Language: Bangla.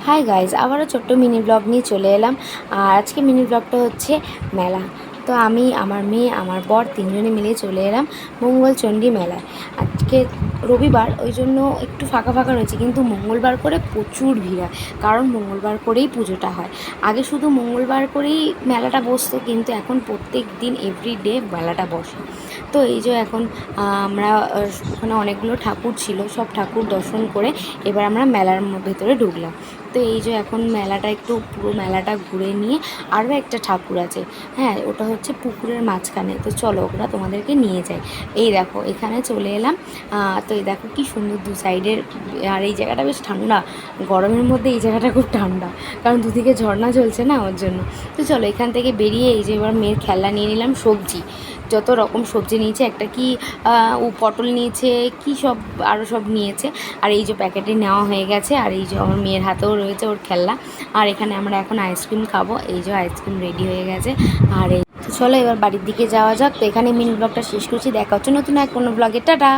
হাই গাইজ, আবারও ছোট্ট মিনি ব্লগ নিয়ে চলে এলাম। আর আজকে মিনি ব্লগটা হচ্ছে মেলা। তো আমি, আমার মেয়ে, আমার বর তিনজনে মিলে চলে এলাম মঙ্গলচণ্ডী মেলায়। আজকে রবিবার, ওই জন্য একটু ফাঁকা ফাঁকা রয়েছে, কিন্তু মঙ্গলবার করে প্রচুর ভিড় হয়, কারণ মঙ্গলবার করেই পুজোটা হয়। আগে শুধু মঙ্গলবার করেই মেলাটা বসতো, কিন্তু এখন প্রত্যেক দিন এভরিডে মেলাটা বসে। তো এই যে এখন আমরা ওখানে অনেকগুলো ঠাকুর ছিল, সব ঠাকুর দর্শন করে এবার আমরা মেলার ভেতরে ঢুকলাম। তো এই যে এখন মেলাটা একটু পুরো মেলাটা ঘুরে নিয়ে আরও একটা ঠাকুর আছে, হ্যাঁ ওটা হচ্ছে পুকুরের মাঝখানে। তো চলো ওরা তোমাদেরকে নিয়ে যায়। এই দেখো এখানে চলে এলাম। তো এই দেখো কি সুন্দর দু সাইডের, আর এই জায়গাটা বেশ ঠান্ডা। গরমের মধ্যে এই জায়গাটা খুব ঠান্ডা, কারণ দুদিকে ঝর্ণা চলছে না, ওর জন্য। তো চলো এখান থেকে বেরিয়ে এই যে এবার মেয়ের খেলনা নিয়ে নিলাম। সবজি, যত রকম সবজি নিয়েছে, একটা কি ও পটল নিয়েছে, কি সব আরও সব নিয়েছে। আর এই যে প্যাকেটে নেওয়া হয়ে গেছে। আর এই যে আমার মেয়ের হাতেও রয়েছে ওর খেলনা। আর এখানে আমরা এখন আইসক্রিম খাবো। এই যে আইসক্রিম রেডি হয়ে গেছে। আর এই তো চলো এবার বাড়ির দিকে যাওয়া যাক। তো এখানে মিনি ব্লগটা শেষ করছি। দেখা হচ্ছে নতুন এক কোনো ব্লগে। টাটা।